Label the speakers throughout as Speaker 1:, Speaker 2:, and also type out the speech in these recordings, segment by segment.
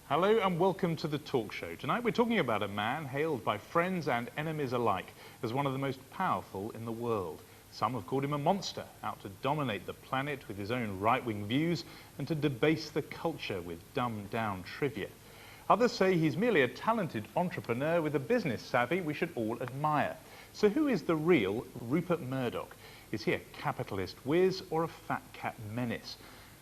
Speaker 1: Hello and welcome to the Talk Show. Tonight we're talking about a man hailed by friends and enemies alike as one of the most powerful in the world. Some have called him a monster, out to dominate the planet with his own right-wing views and to debase the culture with dumbed-down trivia. Others say he's merely a talented entrepreneur with a business savvy we should all admire. So who is the real Rupert Murdoch? Is he a capitalist whiz or a fat cat menace?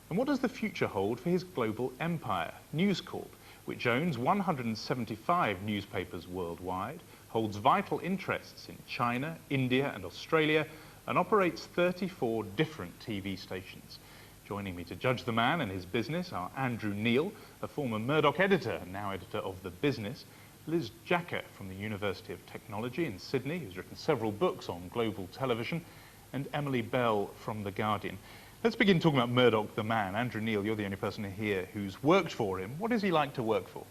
Speaker 1: And what does the future hold for his global empire, News Corp, which owns 175 newspapers worldwide, holds vital interests in China, India and Australia, and operates 34 different TV stations? Joining me to judge the man and his business are Andrew Neil, a former Murdoch editor and now editor of The Business, Liz Jacka from the University of Technology in Sydney, who's written several books on global television, and Emily Bell from The Guardian. Let's begin talking about Murdoch the man. Andrew Neil, you're the only person here who's worked for him. What is he like to work for?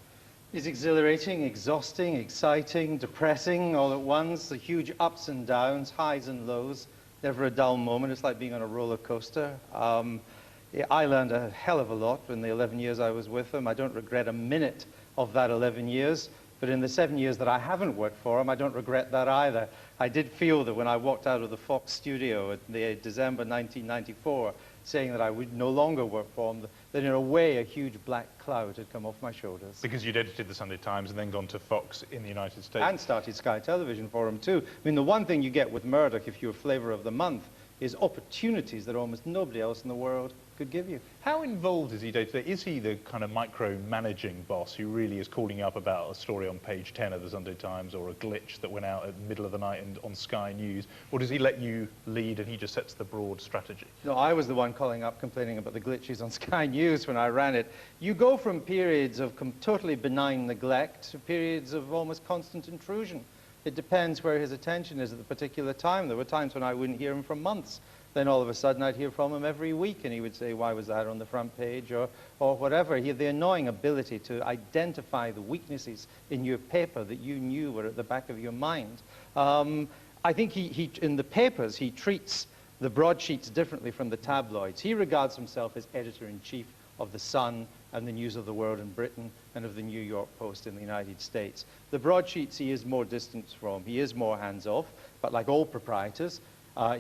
Speaker 2: He's exhilarating, exhausting, exciting, depressing all at once. The huge ups and downs, highs and lows, never a dull moment. It's like being on a roller coaster. I learned a hell of a lot in the 11 years I was with him. I don't regret a minute of that 11 years. But in the 7 years that I haven't worked for him, I don't regret that either. I did feel that when I walked out of the Fox studio in December 1994, saying that I would no longer work for him, that in a way a huge black cloud had come off my shoulders.
Speaker 1: Because you'd edited the Sunday Times and then gone to Fox in the United States.
Speaker 2: And started Sky Television for him too. I mean, the one thing you get with Murdoch, if you're Flavour of the Month, is opportunities that almost nobody else in the world could give you.
Speaker 1: How involved is he day to day? Is he the kind of micro-managing boss who really is calling you up about a story on page 10 of the Sunday Times or a glitch that went out at the middle of the night and on Sky News? Or does he let you lead and he just sets the broad strategy?
Speaker 2: No, I was the one calling up complaining about the glitches on Sky News when I ran it. You go from periods of totally benign neglect to periods of almost constant intrusion. It depends where his attention is at the particular time. There were times when I wouldn't hear him for months. Then all of a sudden I'd hear from him every week and he would say, why was that on the front page or whatever. He had the annoying ability to identify the weaknesses in your paper that you knew were at the back of your mind. I think in the papers he treats the broadsheets differently from the tabloids. He regards himself as editor-in-chief of The Sun and the News of the World in Britain and of the New York Post in the United States. The broadsheets he is more distant from. He is more hands-off, but like all proprietors,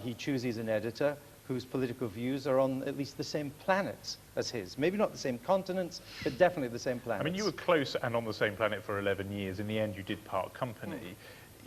Speaker 2: he chooses an editor whose political views are on at least the same planets as his. Maybe not the same continents, but definitely the same planets.
Speaker 1: I mean, you were close and on the same planet for 11 years. In the end, you did part company.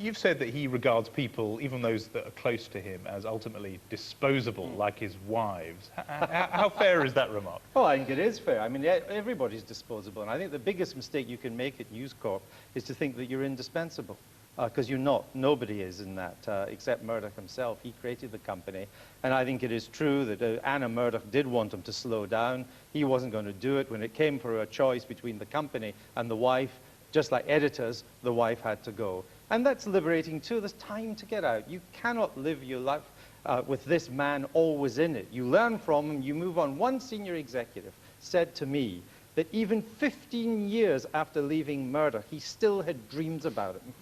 Speaker 1: You've said that he regards people, even those that are close to him, as ultimately disposable, like his wives. How fair is that remark?
Speaker 2: Oh, I think it is fair. I mean, everybody's disposable. And I think the biggest mistake you can make at News Corp is to think that you're indispensable. Because you're not. Nobody is in that, except Murdoch himself. He created the company. And I think it is true that Anna Murdoch did want him to slow down. He wasn't going to do it. When it came for a choice between the company and the wife, just like editors, the wife had to go. And that's liberating too. There's time to get out. You cannot live your life with this man always in it. You learn from him, you move on. One senior executive said to me that even 15 years after leaving Murdoch, he still had dreams about him.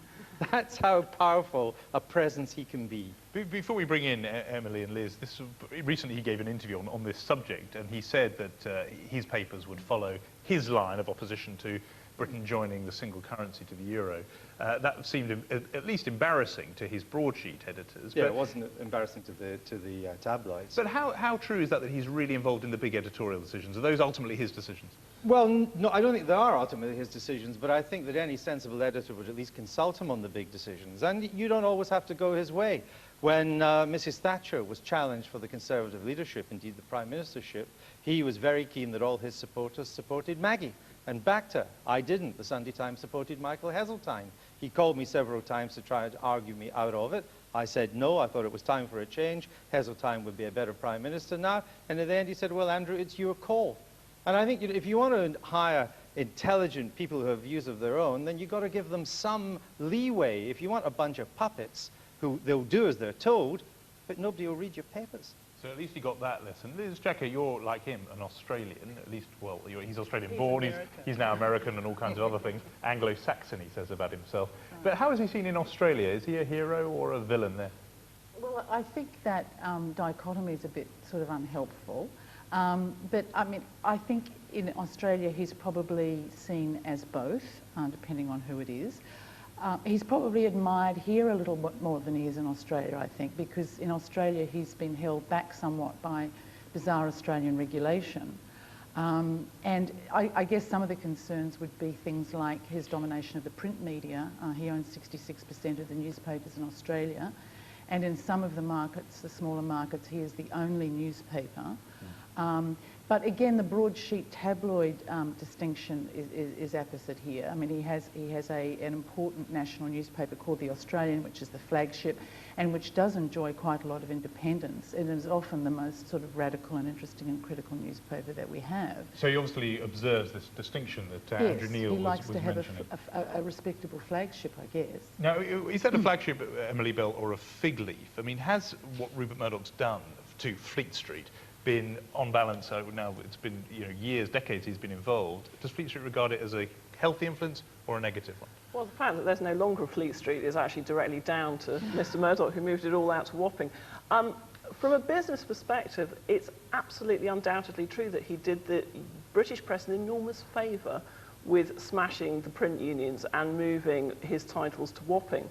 Speaker 2: That's how powerful a presence he can be.
Speaker 1: Before we bring in Emily and Liz, recently he gave an interview on this subject, and he said that his papers would follow his line of opposition to Britain joining the single currency to the euro. That seemed at least embarrassing to his broadsheet editors.
Speaker 2: Yeah, it wasn't embarrassing to the tabloids.
Speaker 1: But how true is that he's really involved in the big editorial decisions? Are those ultimately his decisions?
Speaker 2: Well, no, I don't think they are ultimately his decisions, but I think that any sensible editor would at least consult him on the big decisions. And you don't always have to go his way. When Mrs. Thatcher was challenged for the Conservative leadership, indeed the Prime Ministership, he was very keen that all his supporters supported Maggie and backed her. I didn't. The Sunday Times supported Michael Heseltine. He called me several times to try to argue me out of it. I said no, I thought it was time for a change. Heseltine would be a better Prime Minister now. And in the end he said, well, Andrew, it's your call. And I think if you want to hire intelligent people who have views of their own, then you've got to give them some leeway. If you want a bunch of puppets who they'll do as they're told, but nobody will read your papers.
Speaker 1: So at least you got that lesson. Liz Jacka, you're like him, an Australian, at least, well, he's Australian-born, he's now American and all kinds of other things. Anglo-Saxon, he says about himself. But how is he seen in Australia? Is he a hero or a villain there?
Speaker 3: Well, I think that dichotomy is a bit sort of unhelpful. But I mean, I think in Australia he's probably seen as both, depending on who it is. He's probably admired here a little bit more than he is in Australia, I think, because in Australia he's been held back somewhat by bizarre Australian regulation. And I guess some of the concerns would be things like his domination of the print media. He owns 66% of the newspapers in Australia. And in some of the markets, the smaller markets, he is the only newspaper. But again, the broadsheet tabloid distinction is apposite here. I mean, he has an important national newspaper called The Australian, which is the flagship, and which does enjoy quite a lot of independence. It is often the most sort of radical and interesting and critical newspaper that we have.
Speaker 1: So he obviously observes this distinction that
Speaker 3: Yes,
Speaker 1: Andrew Neil
Speaker 3: he likes to have
Speaker 1: mentioning.
Speaker 3: a respectable flagship, I guess.
Speaker 1: Now, is that a flagship, Emily Bell, or a fig leaf? I mean, has what Rupert Murdoch's done to Fleet Street been, on balance, now it's been years, decades he's been involved, does Fleet Street regard it as a healthy influence or a negative one?
Speaker 4: Well, the fact that there's no longer a Fleet Street is actually directly down to Mr. Murdoch, who moved it all out to Wapping. From a business perspective, it's absolutely undoubtedly true that he did the British press an enormous favour with smashing the print unions and moving his titles to Wapping.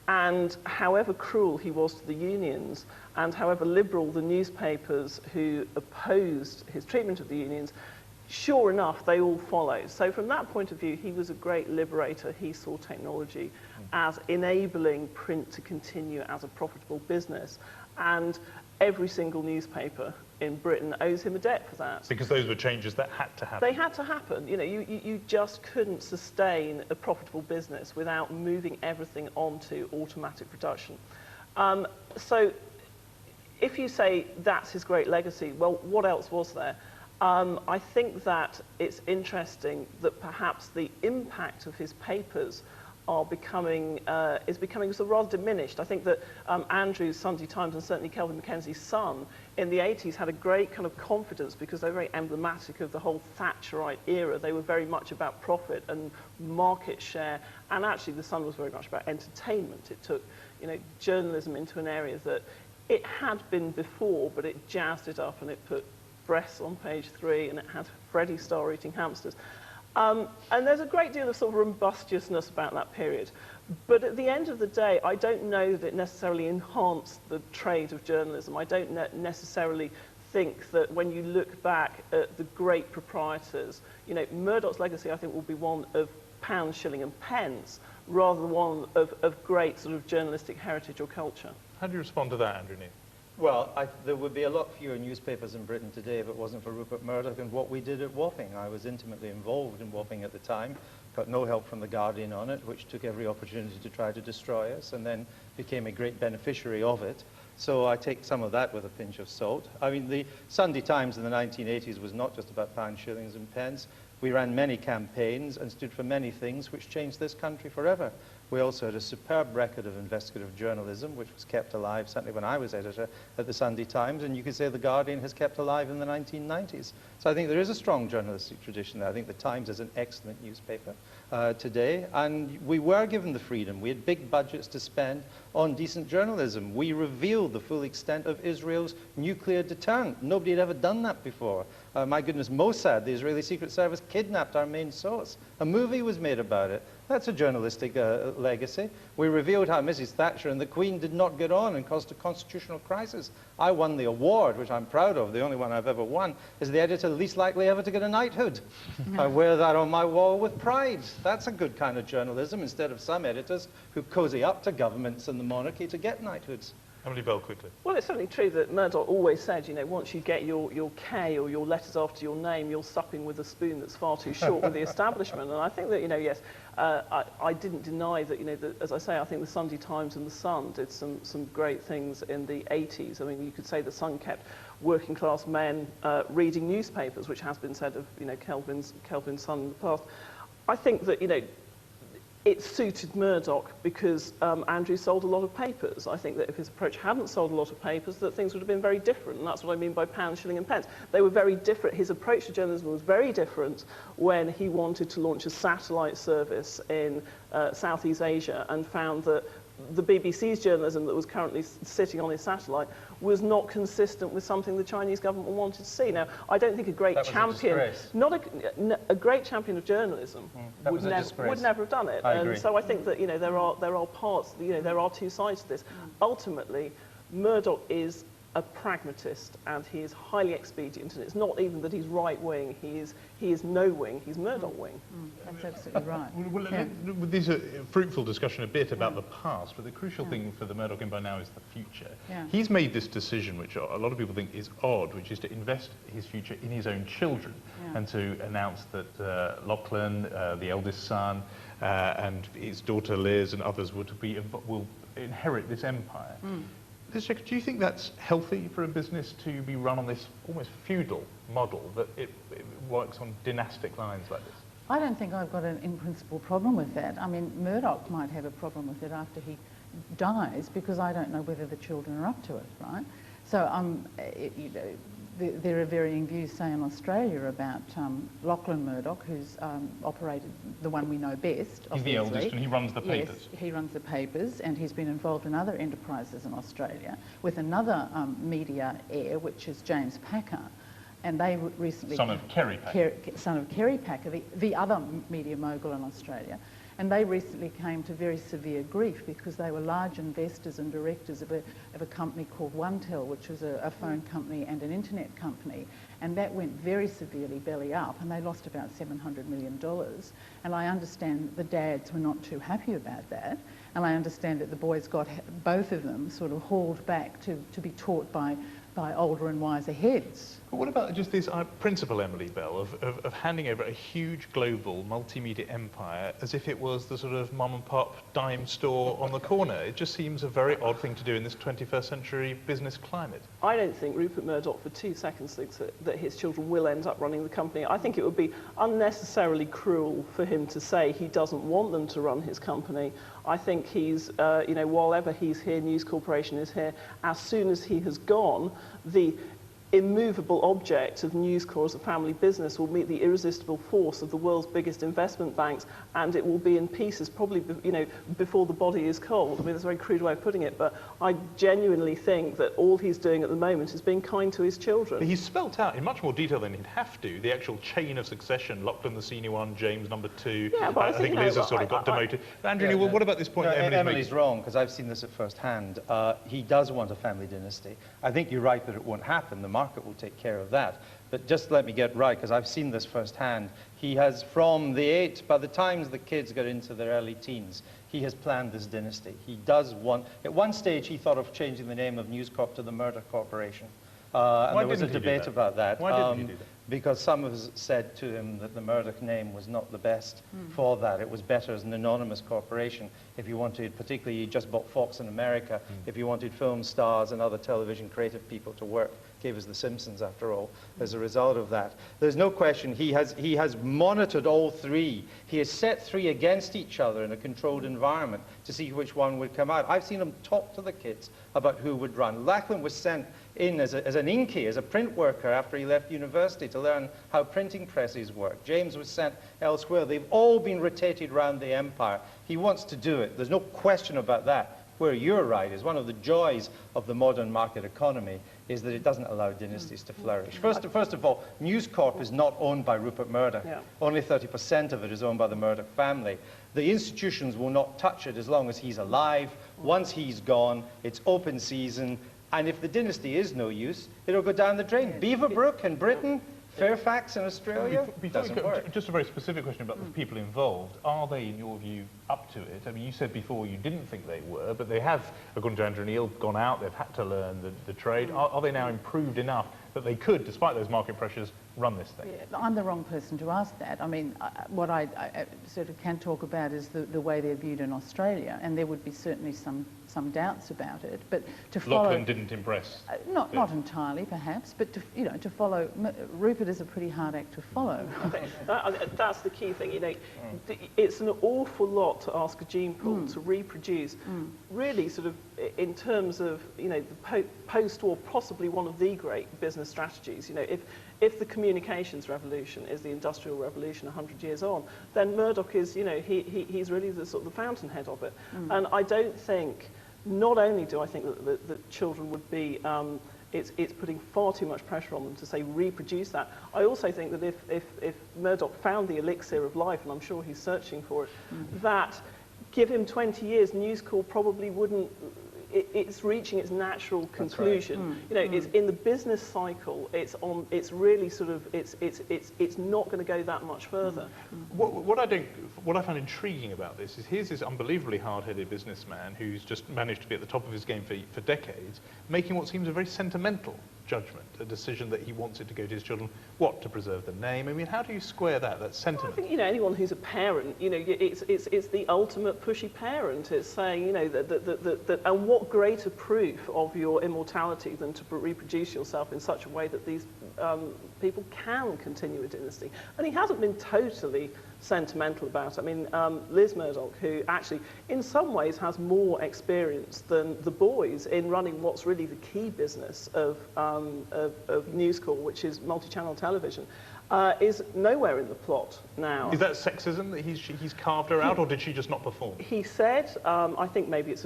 Speaker 4: And however cruel he was to the unions, and however liberal the newspapers who opposed his treatment of the unions, sure enough, they all followed. So from that point of view, he was a great liberator. He saw technology as enabling print to continue as a profitable business. And every single newspaper in Britain owes him a debt for that.
Speaker 1: Because those were changes that had to happen.
Speaker 4: They had to happen. You just couldn't sustain a profitable business without moving everything onto automatic production. So if you say that's his great legacy, well, what else was there? I think that it's interesting that perhaps the impact of his papers is becoming sort of rather diminished. I think that Andrew's Sunday Times and certainly Kelvin Mackenzie's Sun in the 80s had a great kind of confidence because they were very emblematic of the whole Thatcherite era. They were very much about profit and market share, and actually the Sun was very much about entertainment. It took journalism into an area that it had been before, but it jazzed it up and it put breasts on page 3 and it had Freddie Starr eating hamsters. And there's a great deal of sort of robustiousness about that period. But at the end of the day, I don't know that it necessarily enhanced the trade of journalism. I don't necessarily think that when you look back at the great proprietors, Murdoch's legacy, I think, will be one of pounds, shilling and pence, rather than one of great sort of journalistic heritage or culture.
Speaker 1: How do you respond to that, Andrew Neil?
Speaker 2: Well, there would be a lot fewer newspapers in Britain today if it wasn't for Rupert Murdoch and what we did at Wapping. I was intimately involved in Wapping at the time, got no help from The Guardian on it, which took every opportunity to try to destroy us, and then became a great beneficiary of it. So I take some of that with a pinch of salt. I mean, the Sunday Times in the 1980s was not just about pounds, shillings and pence. We ran many campaigns and stood for many things which changed this country forever. We also had a superb record of investigative journalism, which was kept alive, certainly when I was editor at the Sunday Times, and you could say The Guardian has kept alive in the 1990s. So I think there is a strong journalistic tradition there. I think the Times is an excellent newspaper today, and we were given the freedom. We had big budgets to spend on decent journalism. We revealed the full extent of Israel's nuclear deterrent. Nobody had ever done that before. My goodness, Mossad, the Israeli Secret Service, kidnapped our main source. A movie was made about it. That's a journalistic legacy. We revealed how Mrs. Thatcher and the Queen did not get on and caused a constitutional crisis. I won the award, which I'm proud of. The only one I've ever won is the editor least likely ever to get a knighthood. I wear that on my wall with pride. That's a good kind of journalism, instead of some editors who cozy up to governments and the monarchy to get knighthoods.
Speaker 1: Emily Bell, quickly.
Speaker 4: Well, it's certainly true that Murdoch always said, once you get your K or your letters after your name, you're supping with a spoon that's far too short with the establishment. And I think that, yes, I didn't deny that, that, as I say, I think the Sunday Times and the Sun did some great things in the 80s. I mean, you could say the Sun kept working class men reading newspapers, which has been said of, Kelvin's Sun in the past. I think that, it suited Murdoch because Andrew sold a lot of papers. I think that if his approach hadn't sold a lot of papers, that things would have been very different. And that's what I mean by pounds, shilling and pence. They were very different. His approach to journalism was very different when he wanted to launch a satellite service in Southeast Asia and found that the BBC's journalism that was currently sitting on his satellite was not consistent with something the Chinese government wanted to see. Now, I don't think a great champion, a great champion of journalism would never have done it. And so I think that, you know, there are parts, you know, there are two sides to this. Ultimately, Murdoch is a pragmatist, and he is highly expedient, and it's not even that he's right-wing, he is no-wing, he's Murdoch-wing.
Speaker 3: That's absolutely right.
Speaker 1: Well, this is a fruitful discussion a bit about the past, but the crucial thing for the Murdoch empire now is the future. He's made this decision, which a lot of people think is odd, which is to invest his future in his own children, and to announce that Lachlan, the eldest son, and his daughter Liz and others will inherit this empire. Jacka, do you think that's healthy for a business to be run on this almost feudal model, that it works on dynastic lines like this?
Speaker 3: I don't think I've got an in-principle problem with that. I mean, Murdoch might have a problem with it after he dies, because I don't know whether the children are up to it, right? So you know, there are varying views, say, in Australia about Lachlan Murdoch, who's operated the one we know best.
Speaker 1: He's the eldest, and he runs the papers.
Speaker 3: Yes, he runs the papers, and he's been involved in other enterprises in Australia with another media heir, which is James Packer. And they recently...
Speaker 1: Son of Kerry Packer.
Speaker 3: Son of Kerry Packer, the other media mogul in Australia. And they recently came to very severe grief because they were large investors and directors of a company called OneTel, which was a phone company and an internet company. And that went very severely belly up, and they lost about $700 million. And I understand the dads were not too happy about that. And I understand that the boys got, both of them, sort of hauled back to be taught by older and wiser heads.
Speaker 1: But what about just this principle, Emily Bell, of handing over a huge global multimedia empire as if it was the sort of mum and pop dime store on the corner? It just seems a very odd thing to do in this 21st century business climate.
Speaker 4: I don't think Rupert Murdoch for 2 seconds thinks that his children will end up running the company. I think it would be unnecessarily cruel for him to say he doesn't want them to run his company. I think he's, you know, while ever he's here, News Corporation is here. As soon as he has gone, the immovable object of News Corp as a family business will meet the irresistible force of the world's biggest investment banks, and it will be in pieces probably, you know, before the body is cold. I mean, that's a very crude way of putting it, but I genuinely think that all he's doing at the moment is being kind to his children.
Speaker 1: But he's spelt out in much more detail than he'd have to the actual chain of succession. Lachlan, the senior one, James, number 2.
Speaker 4: Yeah, but I think
Speaker 1: Liz has sort of got demoted. Andrew, what about this point that
Speaker 2: Emily's wrong, because I've seen this at first hand. He does want a family dynasty. I think you're right that it won't happen. The market will take care of that. But just let me get right, because I've seen this firsthand. He has, by the time the kids got into their early teens, he has planned this dynasty. He does want, at one stage he thought of changing the name of News Corp to the Murdoch Corporation. And there was a debate about that.
Speaker 1: Why didn't he do that?
Speaker 2: Because some of us said to him that the Murdoch name was not the best for that. It was better as an anonymous corporation. If you wanted, particularly, you just bought Fox in America, if you wanted film stars and other television creative people to work, gave us The Simpsons, after all, as a result of that. There's no question he has monitored all three. He has set 3 against each other in a controlled environment to see which one would come out. I've seen him talk to the kids about who would run. Lachlan was sent in as an inkie, as a print worker after he left university to learn how printing presses work. James was sent elsewhere. They've all been rotated around the empire. He wants to do it. There's no question about that. Where you're right is one of the joys of the modern market economy is that it doesn't allow dynasties to flourish. First of all, News Corp is not owned by Rupert Murdoch. Yeah. Only 30% of it is owned by the Murdoch family. The institutions will not touch it as long as he's alive. Once he's gone, it's open season. And if the dynasty is no use, it'll go down the drain. Beaverbrook in Britain, Fairfax in Australia, doesn't work.
Speaker 1: Just a very specific question about the people involved. Are they, in your view, up to it? I mean, you said before you didn't think they were, but they have, according to Andrew Neil, gone out, they've had to learn the trade. Are they now improved enough that they could, despite those market pressures, run this thing?
Speaker 3: Yeah, I'm the wrong person to ask that. I mean, what I sort of can talk about is the way they're viewed in Australia, and there would be certainly some doubts about it. But to follow,
Speaker 1: Lachlan didn't impress.
Speaker 3: Not entirely, perhaps, but to follow. Rupert is a pretty hard act to follow.
Speaker 4: That's the key thing. You know, it's an awful lot to ask a gene pool to reproduce. Really, sort of in terms of the post-war, possibly one of the great business strategies. You know, if the communications revolution is the industrial revolution 100 years on, then Murdoch is, you know, he's really the sort of the fountainhead of it. And I don't think, not only do I think that children would be, it's putting far too much pressure on them to say reproduce that. I also think that if Murdoch found the elixir of life, and I'm sure he's searching for it, that give him 20 years, News Corp probably wouldn't. It's reaching its natural conclusion. You know, it's in the business cycle. It's really sort of. It's not going to go that much further.
Speaker 1: What I find intriguing about this is here's this unbelievably hard-headed businessman who's just managed to be at the top of his game for decades, making what seems a very sentimental judgment, a decision that he wants it to go to his children. What, to preserve the name? I mean, how do you square that sentiment?
Speaker 4: I think, you know, anyone who's a parent, you know, it's the ultimate pushy parent. It's saying, you know, that and what greater proof of your immortality than to reproduce yourself in such a way that these people can continue a dynasty. And he hasn't been totally sentimental about it. I mean, Liz Murdoch, who actually in some ways has more experience than the boys in running what's really the key business of News Corp, which is multi-channel television, is nowhere in the plot now.
Speaker 1: Is that sexism that he's carved her out, or did she just not perform?
Speaker 4: He said, I think maybe it's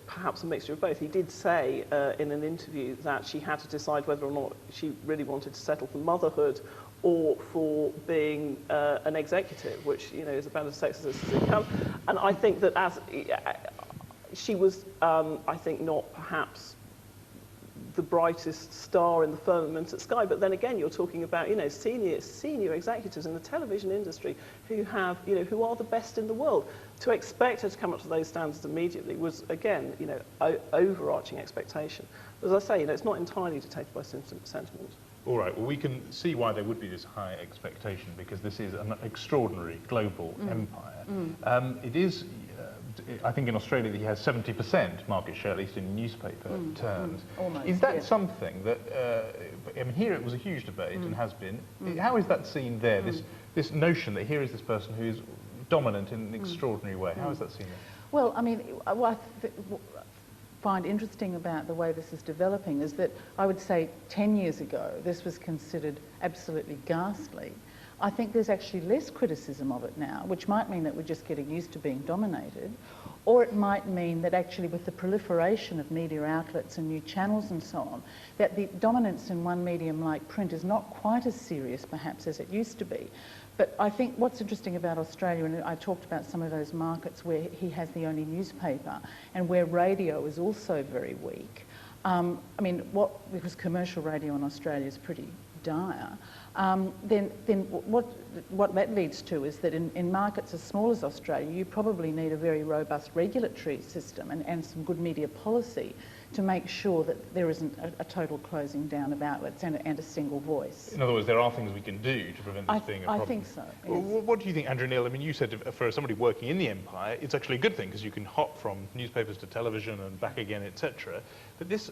Speaker 4: perhaps a mixture of both. He did say in an interview that she had to decide whether or not she really wanted to settle for motherhood or for being an executive, which, you know, is about as sexist as it comes. And I think that as she was, I think, not perhaps the brightest star in the firmament at Sky, but then again, you're talking about, you know, senior executives in the television industry who have, you know, who are the best in the world. To expect her to come up to those standards immediately was, again, you know, overarching expectation. As I say, you know, it's not entirely dictated by sentiment.
Speaker 1: All right, well, we can see why there would be this high expectation, because this is an extraordinary global empire. It is, I think in Australia he has 70% market share, at least in newspaper terms.
Speaker 3: Almost,
Speaker 1: is that something that, I mean, here it was a huge debate and has been. How is that seen there, this notion that here is this person who is dominant in an extraordinary way? How is that seen there?
Speaker 3: Well, I mean, what I find interesting about the way this is developing is that I would say 10 years ago this was considered absolutely ghastly. I think there's actually less criticism of it now, which might mean that we're just getting used to being dominated, or it might mean that actually with the proliferation of media outlets and new channels and so on, that the dominance in one medium like print is not quite as serious perhaps as it used to be. But I think what's interesting about Australia, and I talked about some of those markets where he has the only newspaper and where radio is also very weak. I mean, because commercial radio in Australia is pretty dire, then what that leads to is that in markets as small as Australia, you probably need a very robust regulatory system and some good media policy to make sure that there isn't a total closing down of outlets and a single voice.
Speaker 1: In other words, there are things we can do to prevent this being a problem.
Speaker 3: I think so, yes.
Speaker 1: Well, what do you think, Andrew Neil? I mean, you said for somebody working in the empire, it's actually a good thing because you can hop from newspapers to television and back again, etc. But this,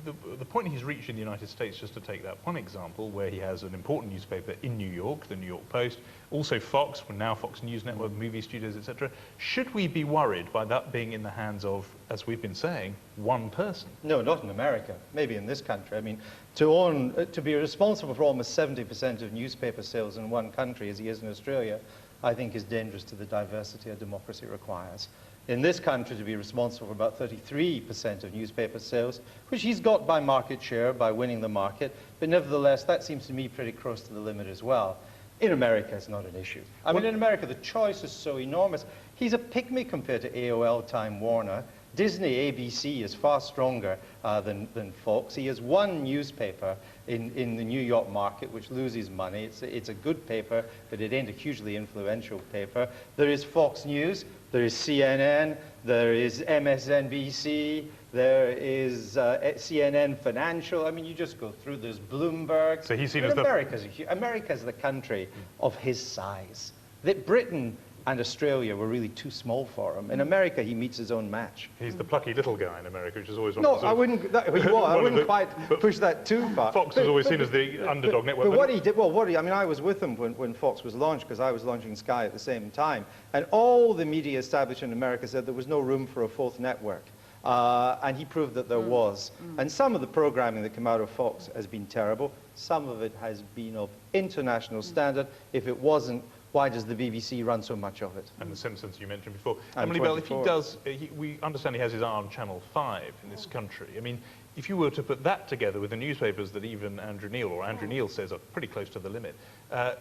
Speaker 1: the point he's reached in the United States, just to take that one example, where he has an important newspaper in New York, the New York Post, also Fox, now Fox News Network, movie studios, etc. Should we be worried by that being in the hands of, as we've been saying, one person?
Speaker 2: No, not in America. Maybe in this country. I mean, to be responsible for almost 70% of newspaper sales in one country, as he is in Australia, I think is dangerous to the diversity a democracy requires. In this country, to be responsible for about 33% of newspaper sales, which he's got by market share, by winning the market, but nevertheless, that seems to me pretty close to the limit as well. In America, it's not an issue. I mean, in America, the choice is so enormous. He's a pygmy compared to AOL, Time Warner. Disney, ABC is far stronger than Fox. He has one newspaper in the New York market which loses money. It's a good paper, but it ain't a hugely influential paper. There is Fox News, there is CNN, there is MSNBC, there is CNN Financial. I mean, you just go through. There's Bloomberg.
Speaker 1: So he's seen
Speaker 2: as
Speaker 3: America's
Speaker 2: the country of his size. That Britain and Australia were really too small for him. In America, he meets his own match.
Speaker 1: He's the plucky little guy in America, which is always one
Speaker 2: no,
Speaker 1: of
Speaker 2: I wouldn't. I wouldn't quite push that too far.
Speaker 1: Fox is always seen as the underdog network.
Speaker 2: But what he did, I mean, I was with him when Fox was launched because I was launching Sky at the same time, and all the media establishment in America said there was no room for a fourth network. And he proved that there was. And some of the programming that came out of Fox has been terrible. Some of it has been of international standard. If it wasn't, why does the BBC run so much of it?
Speaker 1: And The Simpsons you mentioned before.
Speaker 2: And
Speaker 1: Emily Bell, if
Speaker 2: 24.
Speaker 1: he does, we understand he has his eye on Channel 5 in this country. I mean, if you were to put that together with the newspapers that even Andrew Neil says are pretty close to the limit,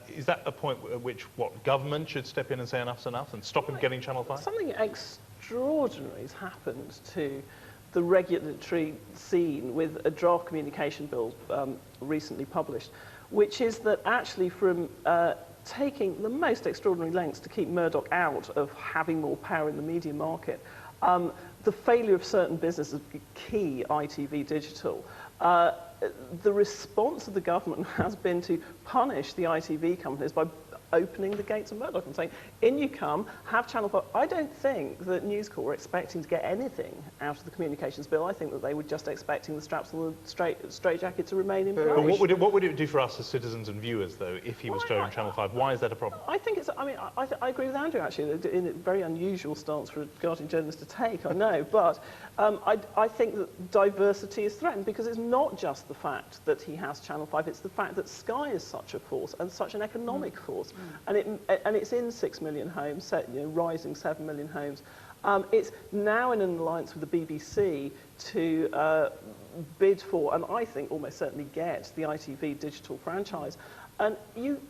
Speaker 1: is that a point at which, what, government should step in and say enough's enough and stop him getting Channel 5?
Speaker 4: Something extraordinary has happened to the regulatory scene with a draft communication bill recently published, which is that actually from taking the most extraordinary lengths to keep Murdoch out of having more power in the media market, the failure of certain businesses, key ITV Digital, the response of the government has been to punish the ITV companies by opening the gates of Murdoch and saying, in you come, have Channel 5. I don't think that News Corp were expecting to get anything out of the communications bill. I think that they were just expecting the straps on the straitjacket to remain in place.
Speaker 1: But what would it do for us as citizens and viewers, though, if he was to own Channel 5? Why is that a problem?
Speaker 4: I think it's, I mean, I agree with Andrew, actually, in a very unusual stance for a Guardian journalist to take, I know, but I think that diversity is threatened because it's not just the fact that he has Channel 5, it's the fact that Sky is such a force and such an economic force. And it's in 6 million homes, rising 7 million homes. It's now in an alliance with the BBC to bid for, and I think almost certainly get, the ITV digital franchise. And you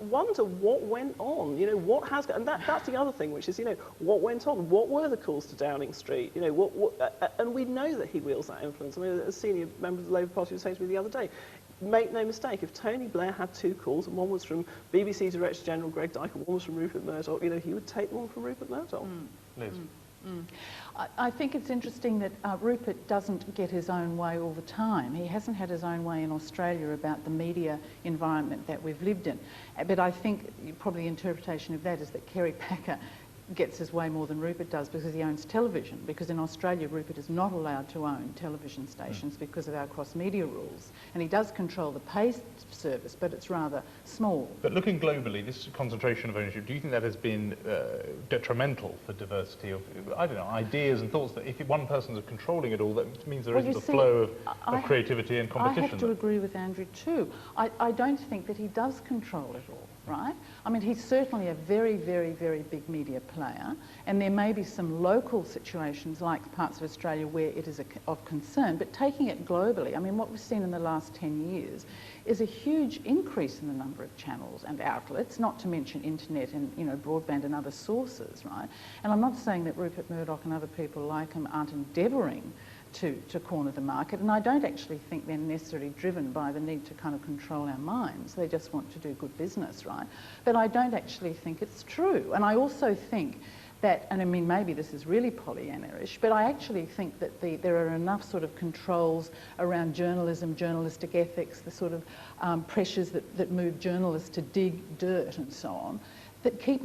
Speaker 4: wonder what went on, what has, and that's the other thing, which is, what went on? What were the calls to Downing Street? And we know that he wields that influence. I mean, a senior member of the Labour Party was saying to me the other day, make no mistake, if Tony Blair had 2 calls, and one was from BBC Director General Greg Dyke, and one was from Rupert Murdoch, he would take the one from Rupert Murdoch.
Speaker 1: Liz?
Speaker 3: I think it's interesting that Rupert doesn't get his own way all the time. He hasn't had his own way in Australia about the media environment that we've lived in. But I think probably the interpretation of that is that Kerry Packer gets his way more than Rupert does because he owns television, because in Australia Rupert is not allowed to own television stations because of our cross-media rules, and he does control the pay service, but it's rather small.
Speaker 1: But looking globally, this concentration of ownership, do you think that has been detrimental for diversity of, I don't know, ideas and thoughts, that if one person's controlling it all, that means there isn't a flow of creativity and competition?
Speaker 3: I have to agree with Andrew too. I don't think that he does control it all. Right? I mean, he's certainly a very, very, very big media player, and there may be some local situations like parts of Australia where it is of concern, but taking it globally, I mean, what we've seen in the last 10 years is a huge increase in the number of channels and outlets, not to mention internet and, broadband and other sources, right? And I'm not saying that Rupert Murdoch and other people like him aren't endeavouring to corner the market, and I don't actually think they're necessarily driven by the need to kind of control our minds. They just want to do good business, right? But I don't actually think it's true. And I also think that, and I mean, maybe this is really Pollyanna-ish, but I actually think that there are enough sort of controls around journalism, journalistic ethics, the sort of pressures that move journalists to dig dirt and so on, that keep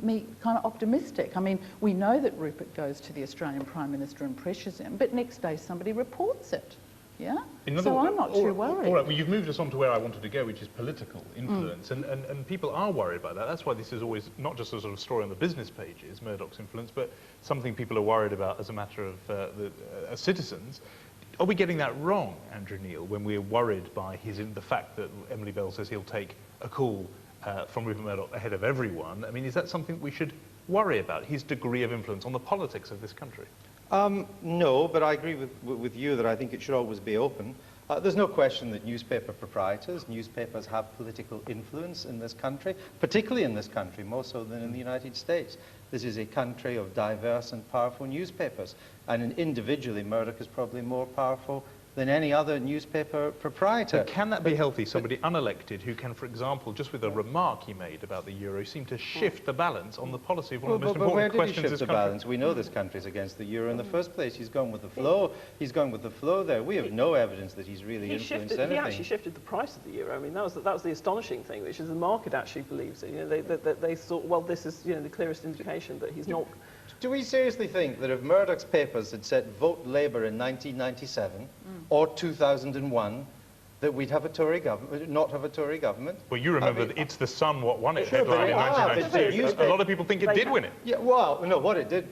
Speaker 3: me kind of optimistic. I mean, we know that Rupert goes to the Australian Prime Minister and pressures him, but next day somebody reports it, yeah? So I'm not too worried.
Speaker 1: All right, well, you've moved us on to where I wanted to go, which is political influence, and people are worried by that. That's why this is always not just a sort of story on the business pages, Murdoch's influence, but something people are worried about as a matter of as citizens. Are we getting that wrong, Andrew Neil, when we're worried by the fact that Emily Bell says he'll take a call from Rupert Murdoch ahead of everyone? I mean, is that something we should worry about, his degree of influence on the politics of this country?
Speaker 2: No, but I agree with you that I think it should always be open. There's no question that newspapers have political influence in this country, particularly in this country, more so than in the United States. This is a country of diverse and powerful newspapers, and individually Murdoch is probably more powerful than any other newspaper proprietor.
Speaker 1: But can that be healthy? Somebody unelected who can, for example, just with a remark he made about the euro, seem to shift the balance on the policy of one of the most important questions in this country?
Speaker 2: Where did he shift the balance? We know this country's against the euro in the first place. He's gone with the flow. He's gone with the flow there. We have no evidence that he's really influenced anything.
Speaker 4: He actually shifted the price of the euro. I mean, that was the astonishing thing, which is the market actually believes it. They thought, well, this is the clearest indication that he's not.
Speaker 2: Do we seriously think that if Murdoch's papers had said vote Labour in 1997 or 2001, that we'd have a Tory government, not have a Tory government?
Speaker 1: Well, you remember that It's the Sun what won it headline in 1992. A lot of people think it did win it.
Speaker 2: Yeah, well, no, what it did,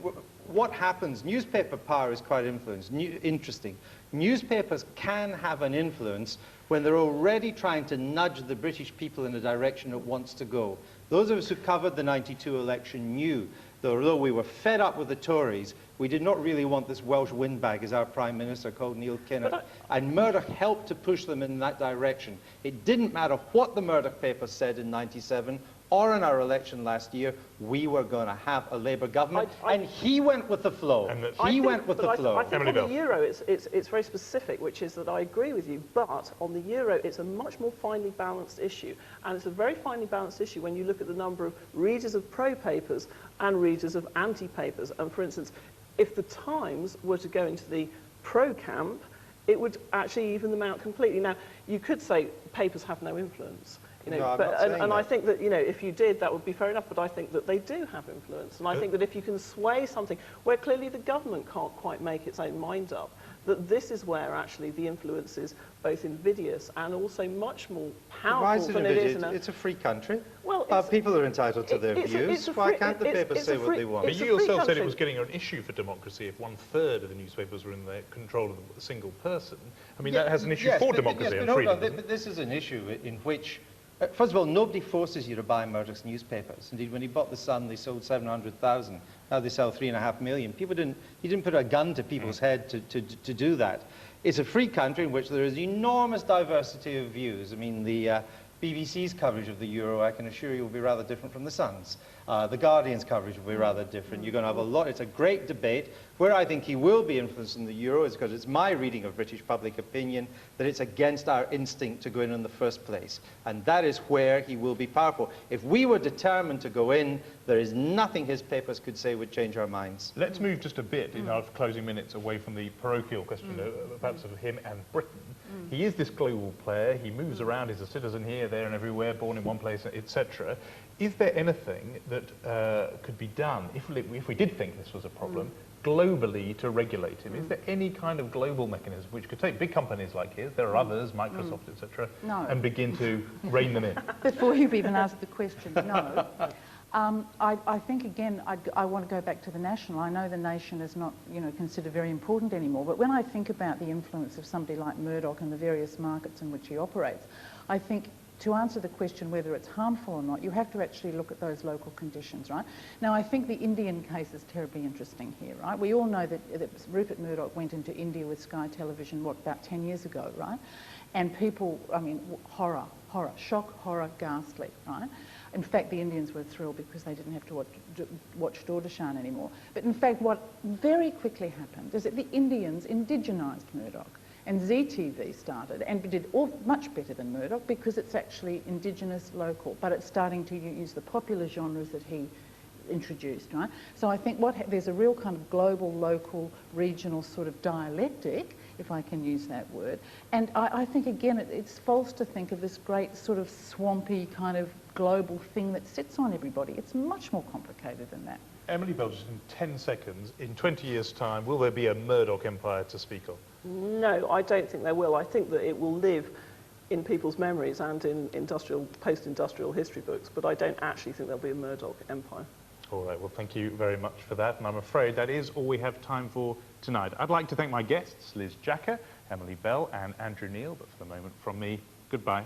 Speaker 2: what happens, newspaper power is quite interesting. Newspapers can have an influence when they're already trying to nudge the British people in a direction it wants to go. Those of us who covered the '92 election knew that although we were fed up with the Tories, we did not really want this Welsh windbag as our Prime Minister called Neil Kinnock. And Murdoch helped to push them in that direction. It didn't matter what the Murdoch papers said in '97 or in our election last year, we were going to have a Labour government, and he went with the flow.
Speaker 4: I think on the euro, it's very specific, which is that I agree with you, but on the euro, it's a much more finely balanced issue, and it's a very finely balanced issue when you look at the number of readers of pro-papers and readers of anti-papers. And for instance, if the Times were to go into the pro-camp, it would actually even them out completely. Now, you could say papers have no influence. You know,
Speaker 2: no,
Speaker 4: but I think that, you know, if you did, that would be fair enough, but I think that they do have influence. And I think that if you can sway something where clearly the government can't quite make its own mind up, that this is where actually the influence is both invidious and also much more powerful than it is in a...
Speaker 2: It's a free country.
Speaker 4: Well,
Speaker 2: people are entitled to their views. Why can't the papers say what they want?
Speaker 1: But you yourself said it was getting an issue for democracy if 1/3 of the newspapers were in the control of a single person. I mean, that has an issue for democracy and freedom.
Speaker 2: But this is an issue in which... First of all, nobody forces you to buy Murdoch's newspapers. Indeed, when he bought The Sun, they sold 700,000. Now they sell 3.5 million. He didn't put a gun to people's head to do that. It's a free country in which there is enormous diversity of views. I mean, the BBC's coverage of the euro, I can assure you, will be rather different from The Sun's. The Guardian's coverage will be rather different. You're going to have a lot. It's a great debate. Where I think he will be influencing the euro is because it's my reading of British public opinion that it's against our instinct to go in the first place. And that is where he will be powerful. If we were determined to go in, there is nothing his papers could say would change our minds.
Speaker 1: Let's move just a bit in our closing minutes away from the parochial question, perhaps of him and Britain. He is this global player. He moves around. He's a citizen here, there and everywhere, born in one place, etc. Is there anything that could be done, if we did think this was a problem, globally to regulate him? Is there any kind of global mechanism which could take big companies like his, there are others, Microsoft, etc., and begin to rein them in?
Speaker 3: Before you've even asked the question, no. I think, again, I want to go back to the national. I know the nation is not, you know, considered very important anymore, but when I think about the influence of somebody like Murdoch and the various markets in which he operates, I think to answer the question whether it's harmful or not, you have to actually look at those local conditions, right? Now, I think the Indian case is terribly interesting here, right? We all know that Rupert Murdoch went into India with Sky Television, what, about 10 years ago, right? And people, I mean, horror, shock, horror, ghastly, right? In fact, the Indians were thrilled because they didn't have to watch Doordarshan anymore. But in fact, what very quickly happened is that the Indians indigenised Murdoch. And ZTV started and did much better than Murdoch because it's actually indigenous, local, but it's starting to use the popular genres that he introduced, right? So I think there's a real kind of global, local, regional sort of dialectic, if I can use that word. And I think, again, it's false to think of this great sort of swampy kind of global thing that sits on everybody. It's much more complicated than that.
Speaker 1: Emily Bell, just in 10 seconds, in 20 years' time, will there be a Murdoch empire to speak of?
Speaker 4: No, I don't think there will. I think that it will live in people's memories and in post-industrial history books, but I don't actually think there'll be a Murdoch empire.
Speaker 1: All right, well, thank you very much for that, and I'm afraid that is all we have time for tonight. I'd like to thank my guests, Liz Jacka, Emily Bell and Andrew Neil, but for the moment from me, goodbye.